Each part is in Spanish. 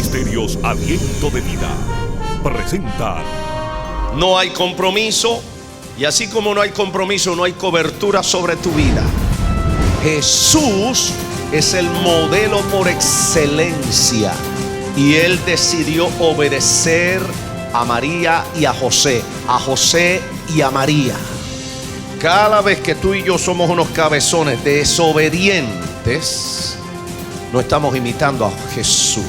Ministerios Aliento de Vida presentan. No hay compromiso, y así como no hay compromiso, no hay cobertura sobre tu vida. Jesús es el modelo por excelencia, y Él decidió obedecer a María y a José y a María. Cada vez que tú y yo somos unos cabezones desobedientes, no estamos imitando a Jesús.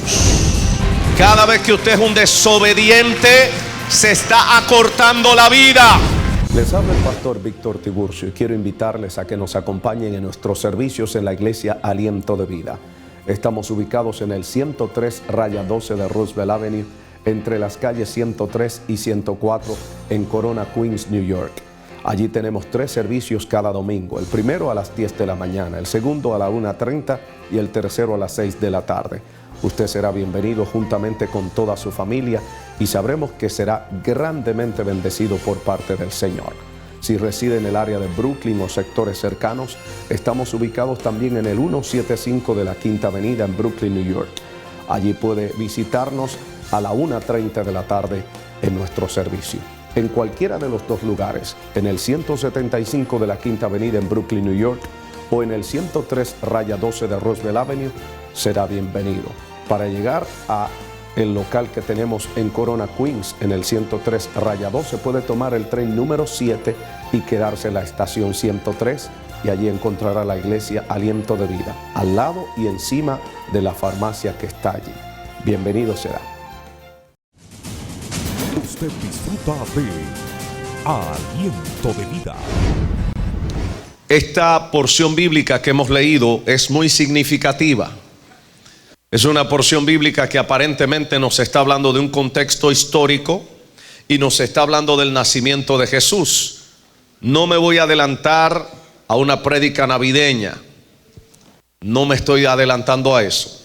Cada vez que usted es un desobediente, se está acortando la vida. Les habla el pastor Víctor Tiburcio y quiero invitarles a que nos acompañen en nuestros servicios en la iglesia Aliento de Vida. Estamos ubicados en el 103-12 de Roosevelt Avenue, entre las calles 103 y 104 en Corona, Queens, New York. Allí tenemos 3 servicios cada domingo, el primero a las 10 de la mañana, el segundo a la 1:30 y el tercero a las 6 de la tarde. Usted será bienvenido juntamente con toda su familia y sabremos que será grandemente bendecido por parte del Señor. Si reside en el área de Brooklyn o sectores cercanos, estamos ubicados también en el 175 de la Quinta Avenida en Brooklyn, New York. Allí puede visitarnos a la 1:30 de la tarde en nuestro servicio. En cualquiera de los dos lugares, en el 175 de la Quinta Avenida en Brooklyn, New York, o en el 103-12 de Roosevelt Avenue, será bienvenido. Para llegar a el local que tenemos en Corona, Queens, en el 103-12, puede tomar el tren número 7 y quedarse en la estación 103, y allí encontrará la iglesia Aliento de Vida, al lado y encima de la farmacia que está allí. Bienvenido será. Usted disfruta de Aliento de Vida. Esta porción bíblica que hemos leído es muy significativa. Es una porción bíblica que aparentemente nos está hablando de un contexto histórico y nos está hablando del nacimiento de Jesús. No me voy a adelantar a una prédica navideña. No me estoy adelantando a eso.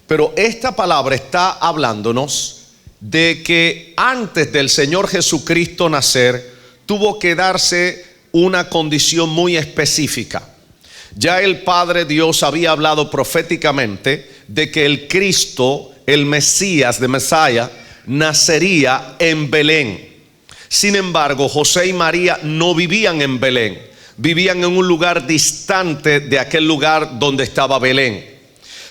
Pero esta palabra está hablándonos de que antes del Señor Jesucristo nacer, tuvo que darse una condición muy específica. Ya el Padre Dios había hablado proféticamente de que el Cristo, el Mesías, de Mesías, nacería en Belén. Sin embargo, José y María no vivían en Belén, vivían en un lugar distante de aquel lugar donde estaba Belén.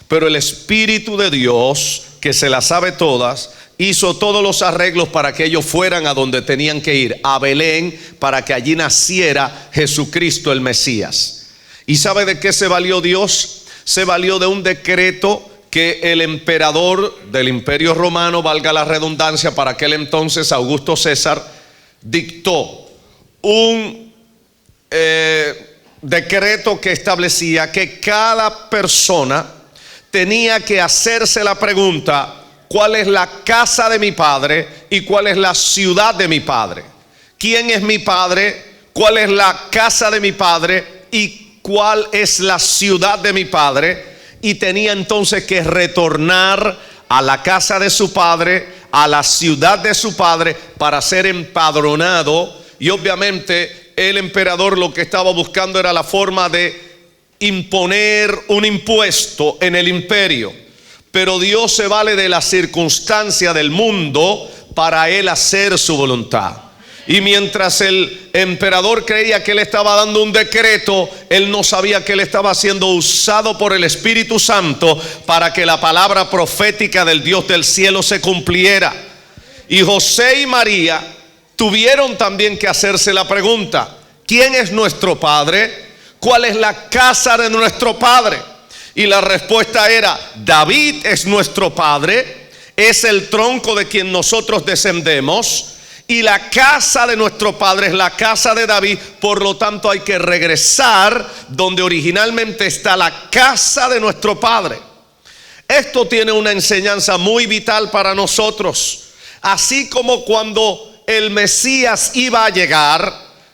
Pero el Espíritu de Dios, que se las sabe todas, hizo todos los arreglos para que ellos fueran a donde tenían que ir, a Belén, para que allí naciera Jesucristo el Mesías. ¿Y sabe de qué se valió Dios? Se valió de un decreto que el emperador del Imperio Romano, valga la redundancia, para aquel entonces Augusto César, dictó un decreto que establecía que cada persona tenía que hacerse la pregunta: ¿cuál es la casa de mi padre y cuál es la ciudad de mi padre? ¿Quién es mi padre? ¿Cuál es la casa de mi padre? ¿Y cuál es la ciudad de mi padre? Y tenía entonces que retornar a la casa de su padre, a la ciudad de su padre, para ser empadronado. Y obviamente el emperador lo que estaba buscando era la forma de imponer un impuesto en el imperio. Pero Dios se vale de la circunstancia del mundo para Él hacer su voluntad. Y mientras el emperador creía que él estaba dando un decreto, él no sabía que él estaba siendo usado por el Espíritu Santo para que la palabra profética del Dios del cielo se cumpliera. Y José y María tuvieron también que hacerse la pregunta: ¿quién es nuestro padre? ¿Cuál es la casa de nuestro padre? Y la respuesta era: David es nuestro padre, es el tronco de quien nosotros descendemos, y la casa de nuestro padre es la casa de David. Por lo tanto hay que regresar donde originalmente está la casa de nuestro padre. Esto tiene una enseñanza muy vital para nosotros. Así como cuando el Mesías iba a llegar,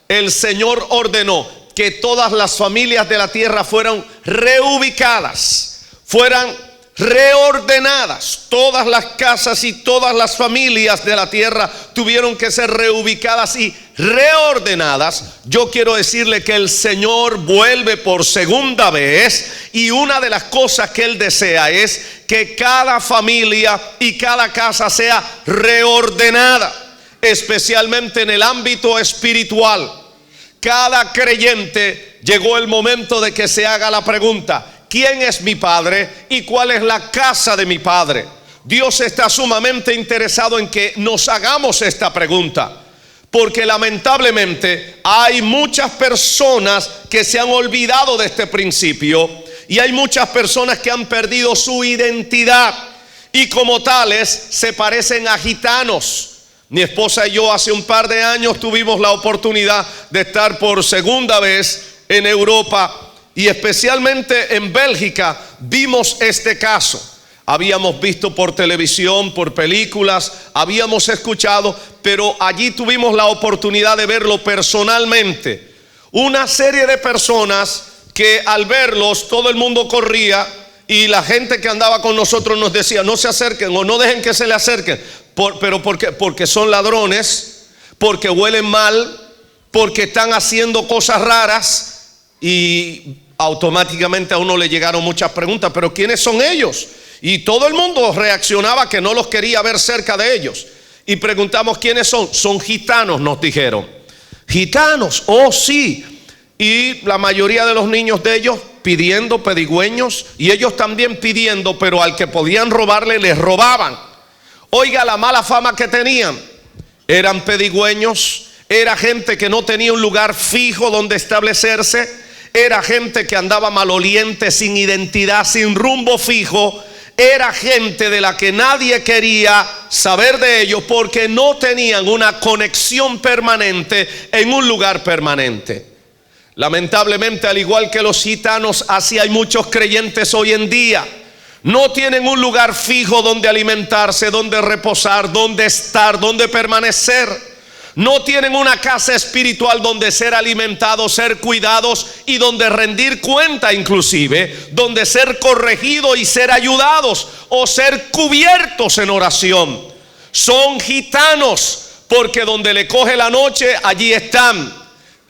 el Señor ordenó que todas las familias de la tierra fueran reubicadas, fueran reordenadas. Todas las casas y todas las familias de la tierra tuvieron que ser reubicadas y reordenadas, yo quiero decirle que el Señor vuelve por segunda vez, y una de las cosas que Él desea es que cada familia y cada casa sea reordenada, especialmente en el ámbito espiritual. Cada creyente, llegó el momento de que se haga la pregunta: ¿quién es mi padre y cuál es la casa de mi padre? Dios está sumamente interesado en que nos hagamos esta pregunta, porque lamentablemente hay muchas personas que se han olvidado de este principio, y hay muchas personas que han perdido su identidad, y como tales se parecen a gitanos. Mi esposa y yo hace un par de años tuvimos la oportunidad de estar por segunda vez en Europa, y especialmente en Bélgica vimos este caso. Habíamos visto por televisión, por películas, habíamos escuchado, pero allí tuvimos la oportunidad de verlo personalmente. Una serie de personas que al verlos todo el mundo corría, y la gente que andaba con nosotros nos decía: no se acerquen o no dejen que se le acerquen. ¿Pero por qué? Porque son ladrones, porque huelen mal, porque están haciendo cosas raras. Y automáticamente a uno le llegaron muchas preguntas: ¿pero quiénes son ellos? Y todo el mundo reaccionaba que no los quería ver cerca de ellos. Y preguntamos: ¿quiénes son? Son gitanos, nos dijeron. Gitanos, oh sí. Y la mayoría de los niños de ellos pidiendo pedigüeños, y ellos también pidiendo, pero al que podían robarle les robaban. Oiga la mala fama que tenían. Eran pedigüeños, era gente que no tenía un lugar fijo donde establecerse, era gente que andaba maloliente, sin identidad, sin rumbo fijo. Era gente de la que nadie quería saber de ellos, porque no tenían una conexión permanente en un lugar permanente. Lamentablemente, al igual que los gitanos, así hay muchos creyentes hoy en día. No tienen un lugar fijo donde alimentarse, donde reposar, donde estar, donde permanecer. No tienen una casa espiritual donde ser alimentados, ser cuidados y donde rendir cuenta, inclusive donde ser corregidos y ser ayudados o ser cubiertos en oración. Son gitanos porque donde le coge la noche, allí están.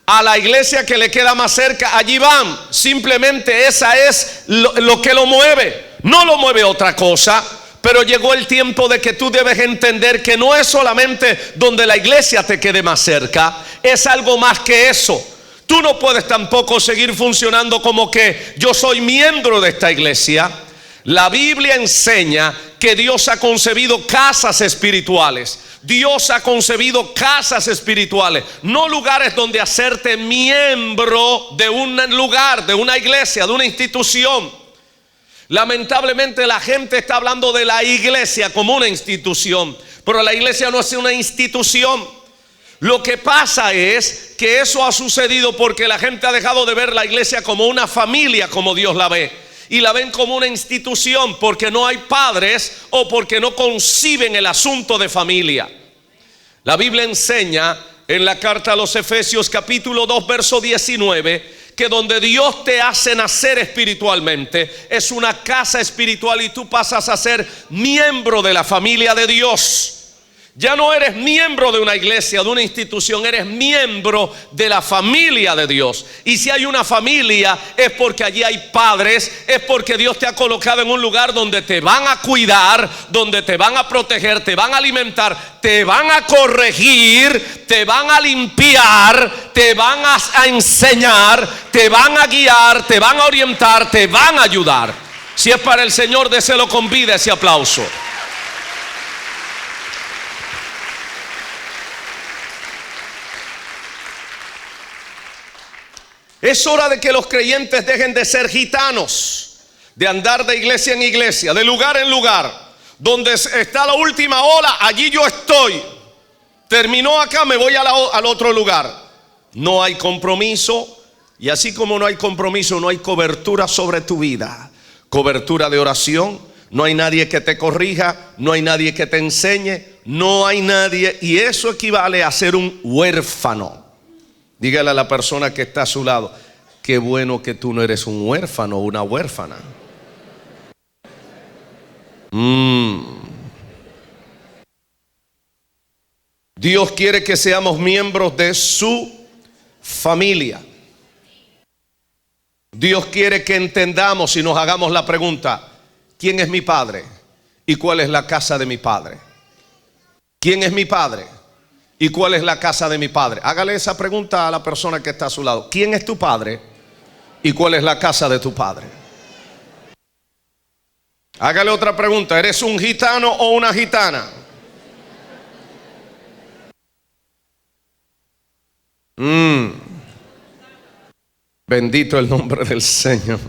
A la iglesia que le queda más cerca, allí van. Simplemente esa es lo que lo mueve. No lo mueve otra cosa. Pero llegó el tiempo de que tú debes entender que no es solamente donde la iglesia te quede más cerca, es algo más que eso. Tú no puedes tampoco seguir funcionando como que yo soy miembro de esta iglesia. La Biblia enseña que Dios ha concebido casas espirituales. Dios ha concebido casas espirituales, no lugares donde hacerte miembro de un lugar, de una iglesia, de una institución. Lamentablemente la gente está hablando de la iglesia como una institución, pero la iglesia no es una institución. Lo que pasa es que eso ha sucedido porque la gente ha dejado de ver la iglesia como una familia, como Dios la ve, y la ven como una institución porque no hay padres o porque no conciben el asunto de familia. La Biblia enseña en la carta a los Efesios capítulo 2 verso 19 que donde Dios te hace nacer espiritualmente es una casa espiritual, y tú pasas a ser miembro de la familia de Dios. Ya no eres miembro de una iglesia, de una institución, eres miembro de la familia de Dios. Y si hay una familia es porque allí hay padres, es porque Dios te ha colocado en un lugar donde te van a cuidar, donde te van a proteger, te van a alimentar, te van a corregir, te van a limpiar, te van a enseñar, te van a guiar, te van a orientar, te van a ayudar. Si es para el Señor, déselo con vida ese aplauso. Es hora de que los creyentes dejen de ser gitanos, de andar de iglesia en iglesia, de lugar en lugar. Donde está la última ola, allí yo estoy. Terminó acá, me voy al otro lugar. No hay compromiso, y así como no hay compromiso, no hay cobertura sobre tu vida. Cobertura de oración, no hay nadie que te corrija, no hay nadie que te enseñe, no hay nadie, y eso equivale a ser un huérfano. Dígale a la persona que está a su lado: qué bueno que tú no eres un huérfano o una huérfana. Dios quiere que seamos miembros de su familia. Dios quiere que entendamos y nos hagamos la pregunta: ¿quién es mi padre? ¿Y cuál es la casa de mi padre? ¿Quién es mi padre? ¿Y cuál es la casa de mi padre? Hágale esa pregunta a la persona que está a su lado. ¿Quién es tu padre? ¿Y cuál es la casa de tu padre? Hágale otra pregunta. ¿Eres un gitano o una gitana? Bendito el nombre del Señor.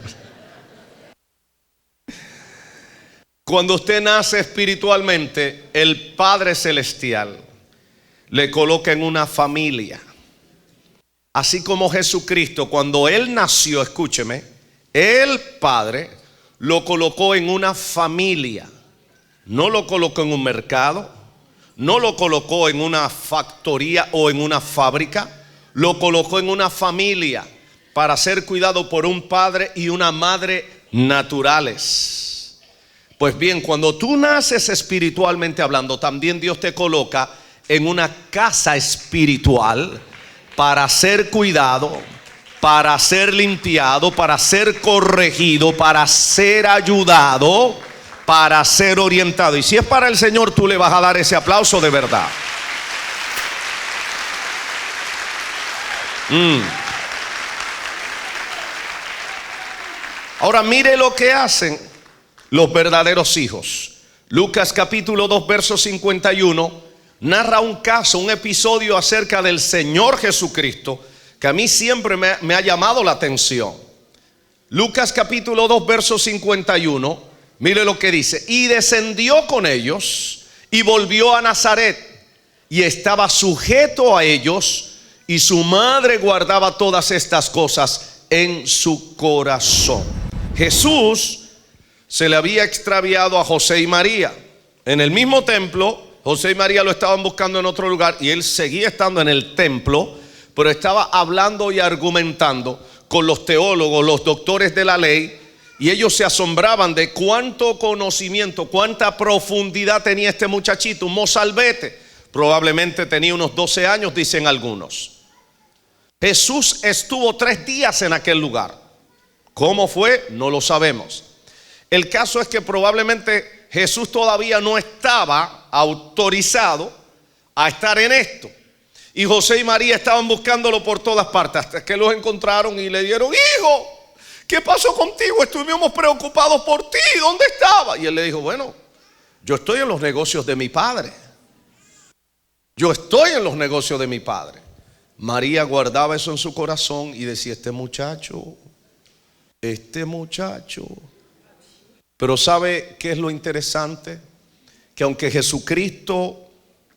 Cuando usted nace espiritualmente, el Padre Celestial le coloca en una familia. Así como Jesucristo, cuando Él nació, escúcheme, el Padre lo colocó en una familia. No lo colocó en un mercado, no lo colocó en una factoría o en una fábrica, lo colocó en una familia para ser cuidado por un padre y una madre naturales. Pues bien, cuando tú naces espiritualmente hablando, también Dios te coloca en una casa espiritual para ser cuidado, para ser limpiado, para ser corregido, para ser ayudado, para ser orientado. Y si es para el Señor, tú le vas a dar ese aplauso de verdad. Ahora mire lo que hacen los verdaderos hijos. Lucas capítulo 2 verso 51 narra un caso, un episodio acerca del Señor Jesucristo que a mí siempre me ha llamado la atención. Lucas capítulo 2 verso 51, mire lo que dice: y descendió con ellos y volvió a Nazaret, y estaba sujeto a ellos, y su madre guardaba todas estas cosas en su corazón. Jesús se le había extraviado a José y María en el mismo templo. José y María lo estaban buscando en otro lugar y él seguía estando en el templo, pero estaba hablando y argumentando con los teólogos, los doctores de la ley, y ellos se asombraban de cuánto conocimiento, cuánta profundidad tenía este muchachito, un mozalbete. Probablemente tenía unos 12 años, dicen algunos. Jesús estuvo 3 días en aquel lugar. ¿Cómo fue? No lo sabemos. El caso es que probablemente Jesús todavía no estaba autorizado a estar en esto. Y José y María estaban buscándolo por todas partes, hasta que los encontraron y le dieron: hijo, ¿qué pasó contigo? Estuvimos preocupados por ti, ¿dónde estaba? Y él le dijo: bueno, yo estoy en los negocios de mi padre. Yo estoy en los negocios de mi padre. María guardaba eso en su corazón y decía: este muchacho. Pero ¿sabe qué es lo interesante? Que aunque Jesucristo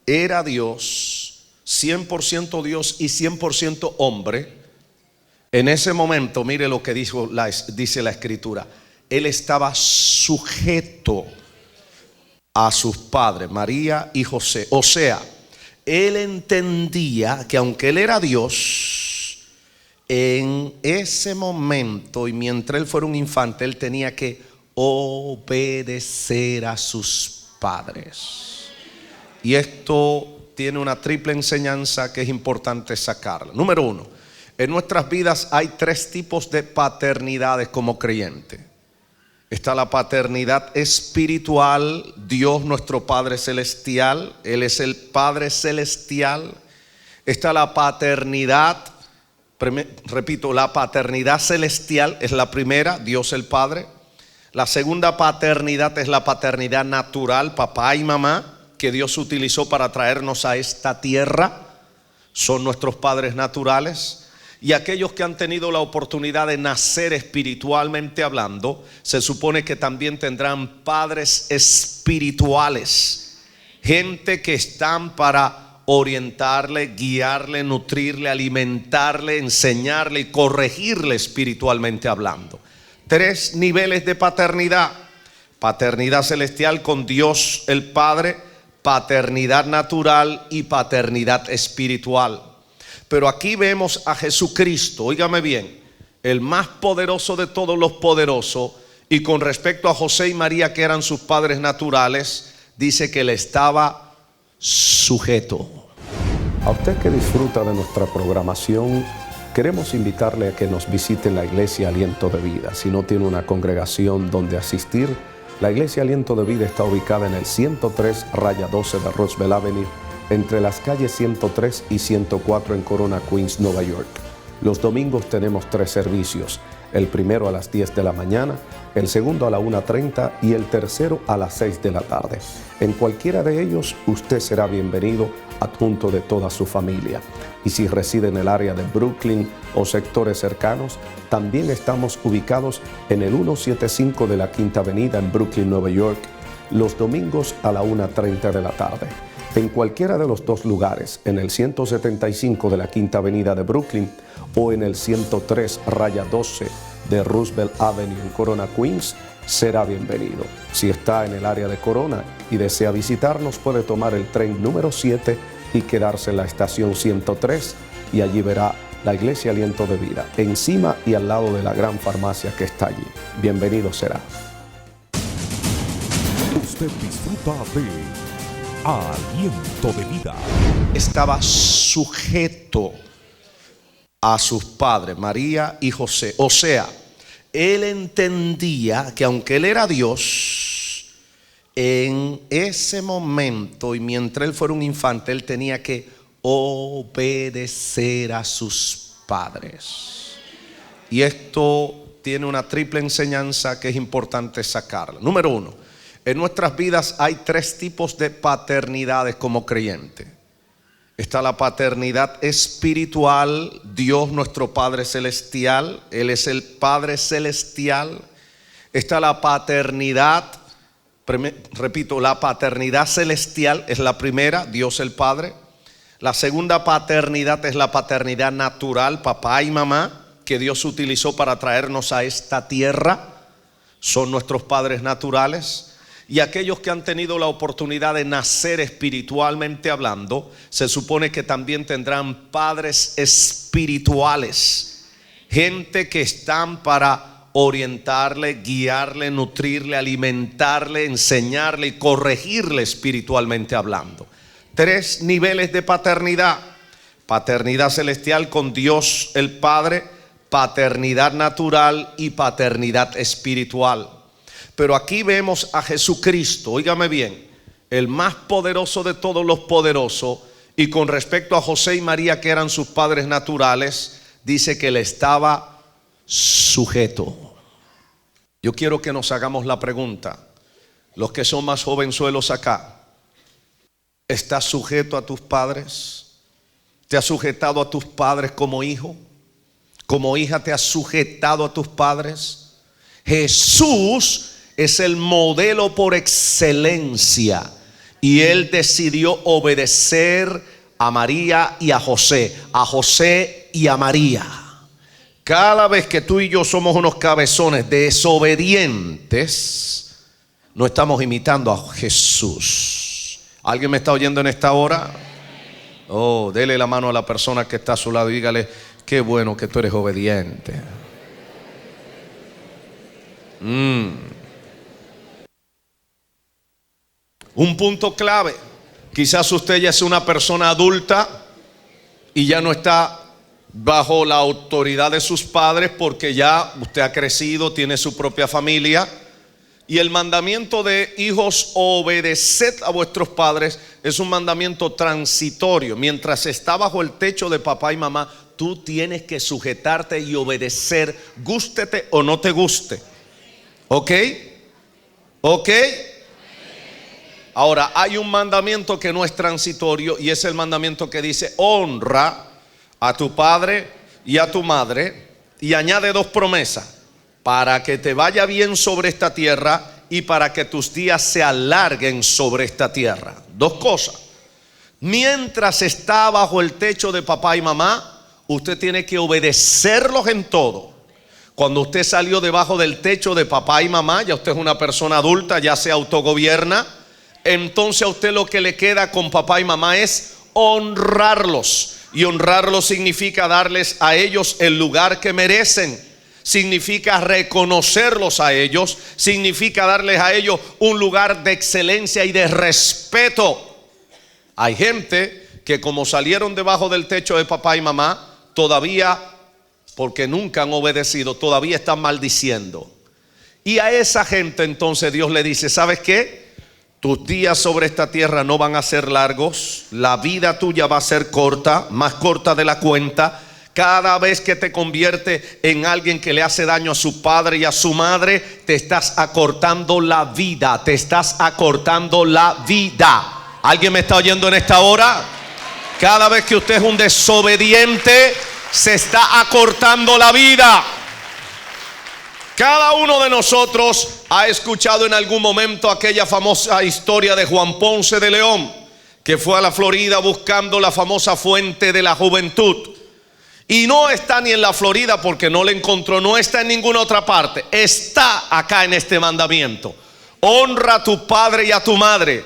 era Dios, 100% Dios y 100% hombre, en ese momento, mire lo que dice la Escritura: Él estaba sujeto a sus padres, María y José. O sea, Él entendía que aunque Él era Dios, en ese momento y mientras Él fuera un infante, Él tenía que obedecer a sus padres. Y esto tiene una triple enseñanza que es importante sacarla. Número 1, en nuestras vidas hay 3 tipos de paternidades como creyente. Está la paternidad espiritual, Dios nuestro Padre Celestial, Él es el Padre Celestial. Está la paternidad, repito, la paternidad celestial es la primera, Dios el Padre. La segunda paternidad es la paternidad natural, papá y mamá, que Dios utilizó para traernos a esta tierra. Son nuestros padres naturales. Y aquellos que han tenido la oportunidad de nacer espiritualmente hablando, se supone que también tendrán padres espirituales. Gente que están para orientarle, guiarle, nutrirle, alimentarle, enseñarle y corregirle espiritualmente hablando. 3 niveles de paternidad: paternidad celestial con Dios el Padre, paternidad natural y paternidad espiritual. Pero aquí vemos a Jesucristo, óigame bien, el más poderoso de todos los poderosos, y con respecto a José y María, que eran sus padres naturales, dice que Él estaba sujeto. A usted que disfruta de nuestra programación, queremos invitarle a que nos visite la Iglesia Aliento de Vida. Si no tiene una congregación donde asistir, la Iglesia Aliento de Vida está ubicada en el 103-12 de Roosevelt Avenue, entre las calles 103 y 104 en Corona, Queens, Nueva York. Los domingos tenemos 3 servicios, el primero a las 10 de la mañana, el segundo a la 1:30 y el tercero a las 6 de la tarde. En cualquiera de ellos usted será bienvenido adjunto de toda su familia. Y si reside en el área de Brooklyn o sectores cercanos, también estamos ubicados en el 175 de la Quinta Avenida en Brooklyn, Nueva York, los domingos a la 1:30 de la tarde. En cualquiera de los dos lugares, en el 175 de la Quinta Avenida de Brooklyn o en el 103-12 de Roosevelt Avenue en Corona, Queens, será bienvenido. Si está en el área de Corona y desea visitarnos, puede tomar el tren número 7 y quedarse en la estación 103 y allí verá la Iglesia Aliento de Vida, encima y al lado de la gran farmacia que está allí. Bienvenido será. Usted disfruta de Aliento de Vida. Estaba sujeto a sus padres, María y José. O sea, él entendía que aunque él era Dios, en ese momento y mientras él fuera un infante, él tenía que obedecer a sus padres. Y esto tiene una triple enseñanza que es importante sacarla. Número 1, en nuestras vidas hay 3 tipos de paternidades como creyente. Está la paternidad espiritual, Dios nuestro Padre Celestial, Él es el Padre Celestial. Está la paternidad, repito, la paternidad celestial es la primera, Dios el Padre. La segunda paternidad es la paternidad natural, papá y mamá, que Dios utilizó para traernos a esta tierra. Son nuestros padres naturales. Y aquellos que han tenido la oportunidad de nacer espiritualmente hablando, se supone que también tendrán padres espirituales. Gente que están para orientarle, guiarle, nutrirle, alimentarle, enseñarle y corregirle espiritualmente hablando. 3 niveles de paternidad: paternidad celestial con Dios el Padre, paternidad natural y paternidad espiritual. Pero aquí vemos a Jesucristo, óigame bien, el más poderoso de todos los poderosos, y con respecto a José y María, que eran sus padres naturales, dice que le estaba sujeto. Yo quiero que nos hagamos la pregunta, los que son más jovenzuelos acá, ¿estás sujeto a tus padres? ¿Te has sujetado a tus padres como hijo? ¿Como hija te has sujetado a tus padres? Jesús es el modelo por excelencia y él decidió obedecer a María y a José y a María. Cada vez que tú y yo somos unos cabezones desobedientes, no estamos imitando a Jesús. ¿Alguien me está oyendo en esta hora? Oh, dele la mano a la persona que está a su lado y dígale: qué bueno que tú eres obediente. Un punto clave: quizás usted ya es una persona adulta y ya no está bajo la autoridad de sus padres porque ya usted ha crecido, tiene su propia familia. Y el mandamiento de hijos, obedeced a vuestros padres, es un mandamiento transitorio. Mientras está bajo el techo de papá y mamá, tú tienes que sujetarte y obedecer, gústete o no te guste. ¿Ok? ¿Ok? Ahora, hay un mandamiento que no es transitorio y es el mandamiento que dice: honra a tu padre y a tu madre, y añade 2 promesas: para que te vaya bien sobre esta tierra y para que tus días se alarguen sobre esta tierra. 2 cosas. Mientras está bajo el techo de papá y mamá, usted tiene que obedecerlos en todo. Cuando usted salió debajo del techo de papá y mamá, ya usted es una persona adulta, ya se autogobierna. Entonces a usted lo que le queda con papá y mamá es honrarlos. Y honrarlos significa darles a ellos el lugar que merecen. Significa reconocerlos a ellos. Significa darles a ellos un lugar de excelencia y de respeto. Hay gente que como salieron debajo del techo de papá y mamá, todavía, porque nunca han obedecido, todavía están maldiciendo. Y a esa gente entonces Dios le dice, ¿sabes qué? Tus días sobre esta tierra no van a ser largos, la vida tuya va a ser corta, más corta de la cuenta. Cada vez que te convierte en alguien que le hace daño a su padre y a su madre, te estás acortando la vida, te estás acortando la vida. ¿Alguien me está oyendo en esta hora? Cada vez que usted es un desobediente, se está acortando la vida. Cada uno de nosotros ha escuchado en algún momento aquella famosa historia de Juan Ponce de León, que fue a la Florida buscando la famosa fuente de la juventud. Y no está ni en la Florida porque no la encontró, no está en ninguna otra parte. Está acá en este mandamiento. Honra a tu padre y a tu madre.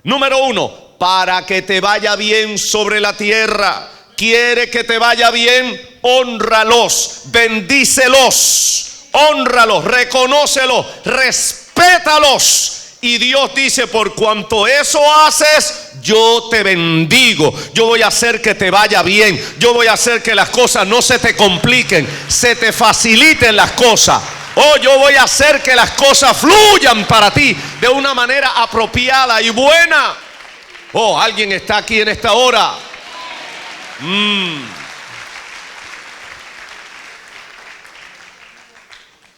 Número 1, para que te vaya bien sobre la tierra. Quiere que te vaya bien, hónralos, bendícelos, hónralos, reconócelos, respétalos. Y Dios dice, por cuanto eso haces, yo te bendigo. Yo voy a hacer que te vaya bien. Yo voy a hacer que las cosas no se te compliquen, se te faciliten las cosas. Oh, yo voy a hacer que las cosas fluyan para ti de una manera apropiada y buena. Oh, alguien está aquí en esta hora.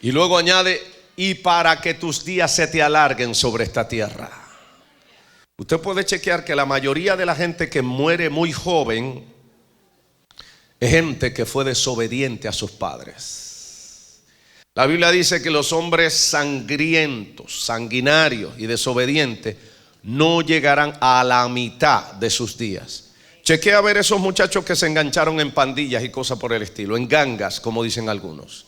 Y luego añade, y para que tus días se te alarguen sobre esta tierra. Usted puede chequear que la mayoría de la gente que muere muy joven es gente que fue desobediente a sus padres. La Biblia dice que los hombres sangrientos, sanguinarios y desobedientes no llegarán a la mitad de sus días. Chequea a ver esos muchachos que se engancharon en pandillas y cosas por el estilo, en gangas, como dicen algunos.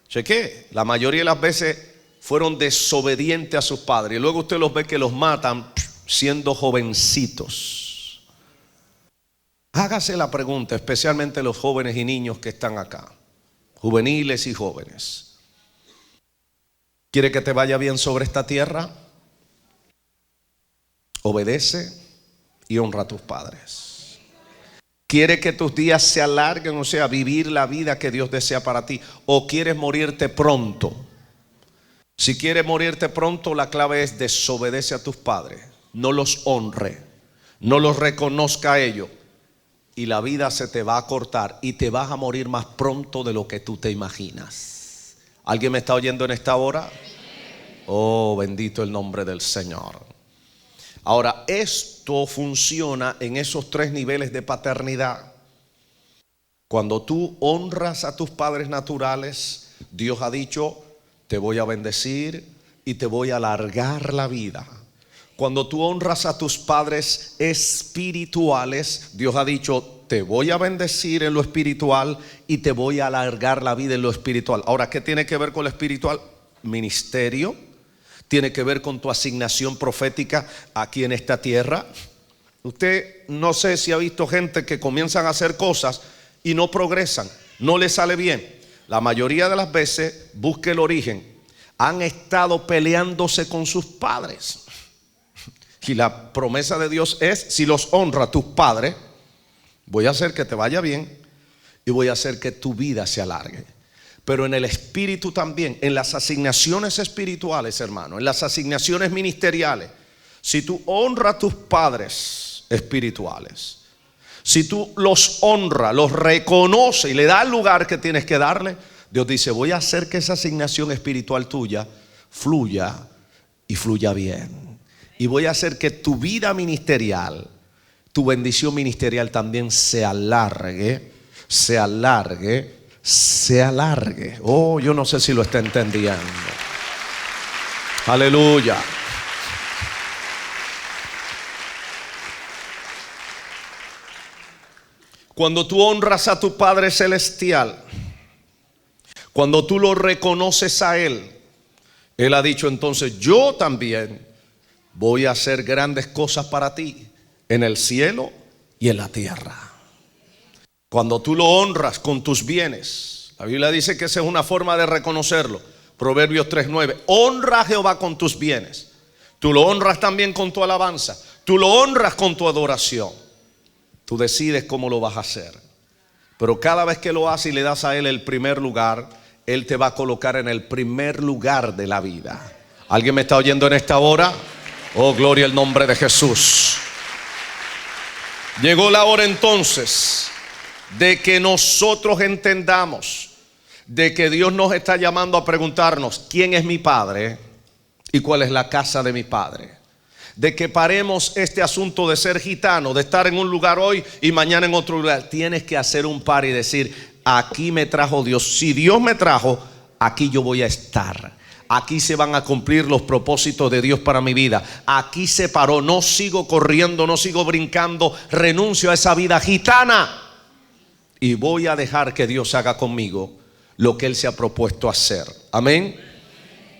Chequé, la mayoría de las veces fueron desobedientes a sus padres y luego usted los ve que los matan siendo jovencitos. Hágase la pregunta, especialmente los jóvenes y niños que están acá, juveniles y jóvenes. ¿Quiere que te vaya bien sobre esta tierra? Obedece y honra a tus padres. ¿Quiere que tus días se alarguen, o sea, vivir la vida que Dios desea para ti? ¿O quieres morirte pronto? Si quieres morirte pronto, la clave es desobedece a tus padres. No los honre, no los reconozca a ellos. Y la vida se te va a cortar y te vas a morir más pronto de lo que tú te imaginas. ¿Alguien me está oyendo en esta hora? Oh, bendito el nombre del Señor. Ahora, esto funciona en esos 3 niveles de paternidad. Cuando tú honras a tus padres naturales, Dios ha dicho, te voy a bendecir y te voy a alargar la vida. Cuando tú honras a tus padres espirituales, Dios ha dicho, te voy a bendecir en lo espiritual y te voy a alargar la vida en lo espiritual. Ahora, ¿qué tiene que ver con lo espiritual? Ministerio. Tiene que ver con tu asignación profética aquí en esta tierra. Usted no sé si ha visto gente que comienzan a hacer cosas y no progresan, no les sale bien. La mayoría de las veces, busque el origen, han estado peleándose con sus padres. Y la promesa de Dios es, si los honra a tus padres, voy a hacer que te vaya bien y voy a hacer que tu vida se alargue. Pero en el espíritu también, en las asignaciones espirituales, hermano, en las asignaciones ministeriales, si tú honras a tus padres espirituales, si tú los honras, los reconoces y le das el lugar que tienes que darle, Dios dice, voy a hacer que esa asignación espiritual tuya fluya y fluya bien. Y voy a hacer que tu vida ministerial, tu bendición ministerial también se alargue, se alargue. Se alargue. Oh, yo no sé si lo está entendiendo. Aleluya. Cuando tú honras a tu Padre Celestial, cuando tú lo reconoces a Él, Él ha dicho entonces, yo también voy a hacer grandes cosas para ti en el cielo y en la tierra. Cuando tú lo honras con tus bienes, la Biblia dice que esa es una forma de reconocerlo. Proverbios 3:9, honra a Jehová con tus bienes. Tú lo honras también con tu alabanza. Tú lo honras con tu adoración. Tú decides cómo lo vas a hacer. Pero cada vez que lo haces y le das a Él el primer lugar, Él te va a colocar en el primer lugar de la vida. ¿Alguien me está oyendo en esta hora? Oh, gloria al nombre de Jesús. Llegó la hora entonces de que nosotros entendamos de que Dios nos está llamando a preguntarnos: ¿quién es mi Padre y cuál es la casa de mi Padre? De que paremos este asunto de ser gitano, de estar en un lugar hoy y mañana en otro lugar. Tienes que hacer un par y decir: aquí me trajo Dios. Si Dios me trajo, aquí yo voy a estar. Aquí se van a cumplir los propósitos de Dios para mi vida. Aquí se paró. No sigo corriendo, no sigo brincando. Renuncio a esa vida gitana y voy a dejar que Dios haga conmigo lo que Él se ha propuesto hacer. Amén.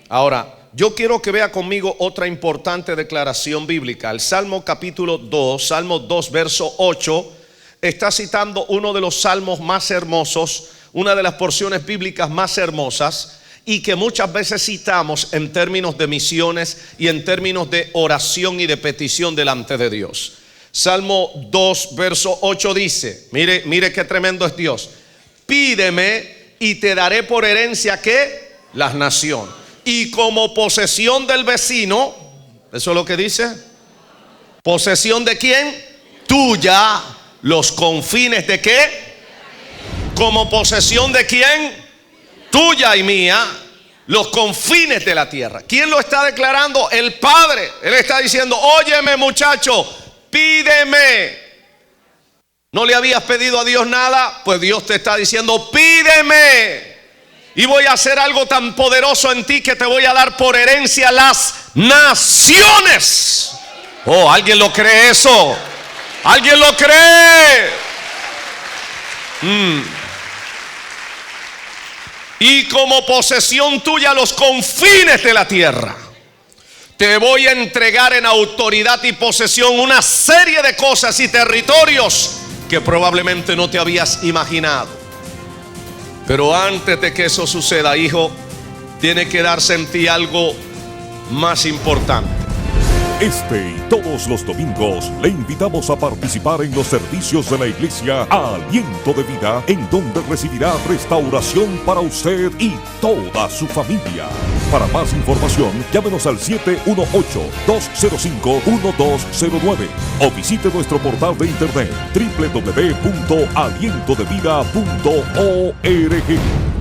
Ahora, yo quiero que vea conmigo otra importante declaración bíblica. El Salmo capítulo 2, Salmo 2 verso 8, está citando uno de los salmos más hermosos, una de las porciones bíblicas más hermosas, y que muchas veces citamos en términos de misiones y en términos de oración y de petición delante de Dios. Salmo 2 verso 8 dice, mire qué tremendo es Dios: pídeme y te daré por herencia, ¿qué? Las naciones. Y como posesión del vecino, ¿eso es lo que dice? ¿Posesión de quién? Tuya, los confines de qué? Como posesión de quién? Tuya y mía, los confines de la tierra. ¿Quién lo está declarando? El Padre. Él está diciendo: óyeme, muchacho, pídeme. ¿No le habías pedido a Dios nada? Pues Dios te está diciendo: pídeme. Y voy a hacer algo tan poderoso en ti que te voy a dar por herencia las naciones. Oh, ¿alguien lo cree eso? ¿Alguien lo cree? Y como posesión tuya los confines de la tierra. Te voy a entregar en autoridad y posesión una serie de cosas y territorios que probablemente no te habías imaginado. Pero antes de que eso suceda, hijo, tiene que darse en ti algo más importante. Este y todos los domingos le invitamos a participar en los servicios de la iglesia Aliento de Vida, en donde recibirá restauración para usted y toda su familia. Para más información, llámenos al 718-205-1209 o visite nuestro portal de internet www.alientodevida.org.